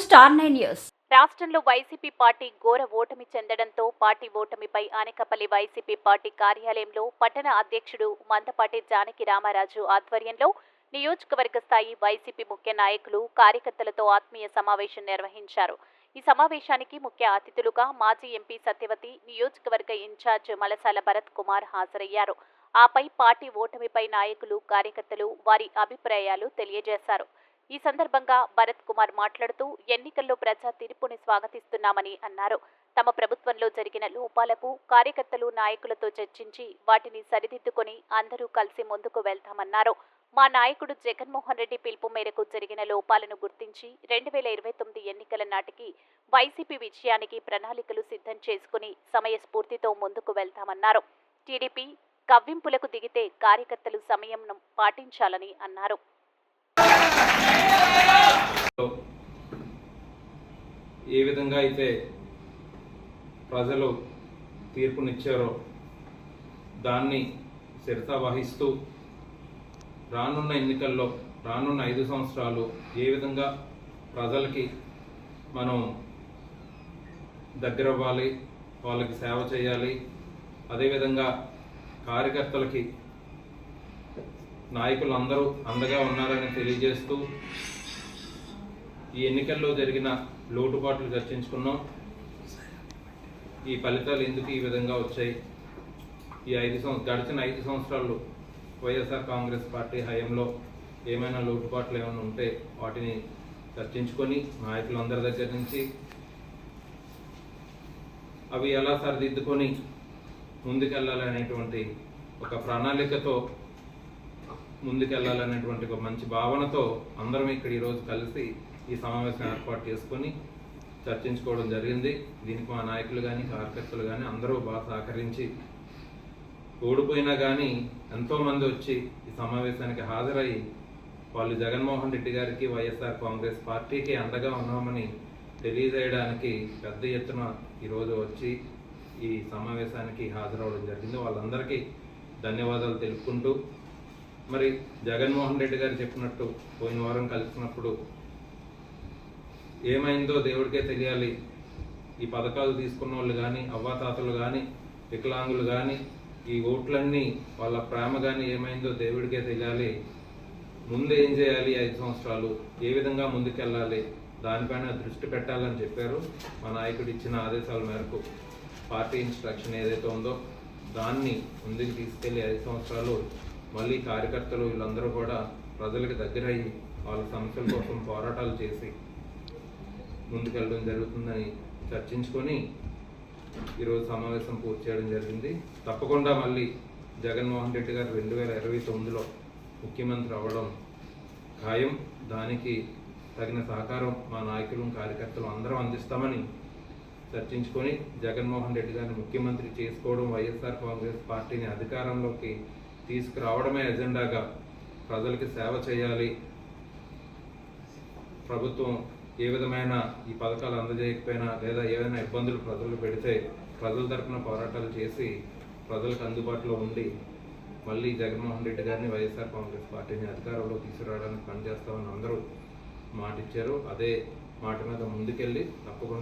Star 9 news. రాష్ట్రంలో YCP party ఘోర ఓటమి చెందడంతో పార్టీ ఓటమిపై అనకాపల్లి వైసీపీ పార్టీ కార్యాలయంలో పట్టణ అధ్యక్షుడు మందపాటి జానకి రామరాజు ఆధ్వర్యంలో నియోజకవర్గ స్థాయి వైసీపీ ముఖ్య నాయకులు కార్యకర్తలతో ఆత్మీయ సమావేశం నిర్వహించారు. ఈ సమావేశానికి ముఖ్య అతిథులుగా మాజీ ఎంపీ సత్యవతి, నియోజకవర్గ ఇన్ఛార్జ్ మలసాల భరత్ కుమార్ హాజరయ్యారు. ఆపై పార్టీ ఓటమిపై నాయకులు, కార్యకర్తలు వారి అభిప్రాయాలు తెలియజేశారు. ఈ సందర్భంగా భరత్ కుమార్ మాట్లాడుతూ ఎన్నికల్లో ప్రజా తీర్పుని స్వాగతిస్తున్నామని అన్నారు. తమ ప్రభుత్వంలో జరిగిన లోపాలకు కార్యకర్తలు, నాయకులతో చర్చించి వాటిని సరిదిద్దుకొని అందరూ కలిసి ముందుకు వెళ్తామన్నారు. మా నాయకుడు జగన్మోహన్ రెడ్డి పిలుపు మేరకు జరిగిన లోపాలను గుర్తించి 2029 ఎన్నికల నాటికి వైసీపీ విజయానికి ప్రణాళికలు సిద్ధం చేసుకుని సమయస్ఫూర్తితో ముందుకు వెళ్తామన్నారు. టీడీపీ కవ్వింపులకు దిగితే కార్యకర్తలు సంయమనం పాటించాలని అన్నారు. ఏ విధంగా అయితే ప్రజలు తీర్పునిచ్చారో దాన్ని శిరసా వహిస్తూ రానున్న ఎన్నికల్లో రానున్న 5 సంవత్సరాలు ఏ విధంగా ప్రజలకి మనం దగ్గరవ్వాలి, వాళ్ళకి సేవ చేయాలి, అదేవిధంగా కార్యకర్తలకి నాయకులు అందరూ అండగా ఉన్నారని తెలియజేస్తూ ఈ ఎన్నికల్లో జరిగిన లోటుపాట్లు చర్చించుకున్నాం. ఈ ఫలితాలు ఎందుకు ఈ విధంగా వచ్చాయి, ఈ గడిచిన 5 సంవత్సరాలు వైఎస్ఆర్ కాంగ్రెస్ పార్టీ హయాంలో ఏమైనా లోటుపాట్లు ఏమైనా ఉంటే వాటిని చర్చించుకొని నాయకులందరి దగ్గర నుంచి అవి ఎలా సరిదిద్దుకొని ముందుకెళ్ళాలనేటువంటి ఒక ప్రణాళికతో ముందుకెళ్లాలనేటువంటి ఒక మంచి భావనతో అందరం ఇక్కడ ఈరోజు కలిసి ఈ సమావేశం ఏర్పాటు చేసుకొని చర్చించుకోవడం జరిగింది. దీనికి మా నాయకులు కానీ కార్యకర్తలు కానీ అందరూ బాగా సహకరించి ఓడిపోయినా కానీ ఎంతోమంది వచ్చి ఈ సమావేశానికి హాజరయ్యి వాళ్ళు జగన్మోహన్ రెడ్డి గారికి, వైఎస్ఆర్ కాంగ్రెస్ పార్టీకి అండగా ఉన్నామని తెలియజేయడానికి పెద్ద ఎత్తున ఈరోజు వచ్చి ఈ సమావేశానికి హాజరవడం జరిగింది. వాళ్ళందరికీ ధన్యవాదాలు తెలుపుకుంటూ, మరి జగన్మోహన్ రెడ్డి గారు చెప్పినట్టు పోయిన వారం కలిసినప్పుడు ఏమైందో దేవుడికే తెలియాలి, ఈ పథకాలు తీసుకున్న వాళ్ళు కానీ, అవ్వాతాతలు కానీ, వికలాంగులు కానీ, ఈ ఓట్లన్నీ వాళ్ళ ప్రేమ కానీ ఏమైందో దేవుడికే తెలియాలి. ముందు ఏం చేయాలి, 5 సంవత్సరాలు ఏ విధంగా ముందుకెళ్ళాలి దానిపైన దృష్టి పెట్టాలని చెప్పారు. మా నాయకుడు ఇచ్చిన ఆదేశాల మేరకు పార్టీ ఇన్స్ట్రక్షన్ ఏదైతే ఉందో దాన్ని ముందుకు తీసుకెళ్లి 5 సంవత్సరాలు మళ్ళీ కార్యకర్తలు వీళ్ళందరూ కూడా ప్రజలకు దగ్గరయ్యి వాళ్ళ సమస్యల కోసం పోరాటాలు చేసి ముందుకెళ్ళడం జరుగుతుందని చర్చించుకొని ఈరోజు సమావేశం పూర్తి చేయడం జరిగింది. తప్పకుండా మళ్ళీ జగన్మోహన్ రెడ్డి గారు 2029లో ముఖ్యమంత్రి అవ్వడం ఖాయం. దానికి తగిన సహకారం మా నాయకులు, కార్యకర్తలు అందరం అందిస్తామని చర్చించుకొని జగన్మోహన్ రెడ్డి గారిని ముఖ్యమంత్రి చేసుకోవడం, వైఎస్ఆర్ కాంగ్రెస్ పార్టీని అధికారంలోకి తీసుకురావడమే ఎజెండాగా ప్రజలకి సేవ చేయాలి. ప్రభుత్వం ఏ విధమైన ఈ పథకాలు అందజేయకపోయినా లేదా ఏదైనా ఇబ్బందులు ప్రజలు పెడితే ప్రజల తరఫున పోరాటాలు చేసి ప్రజలకు అందుబాటులో ఉండి మళ్ళీ జగన్మోహన్ రెడ్డి గారిని, వైఎస్ఆర్ కాంగ్రెస్ పార్టీని అధికారంలో తీసుకురావడానికి పనిచేస్తామని అందరూ మాట ఇచ్చారు. అదే మాట మీద ముందుకెళ్ళి తప్పకుండా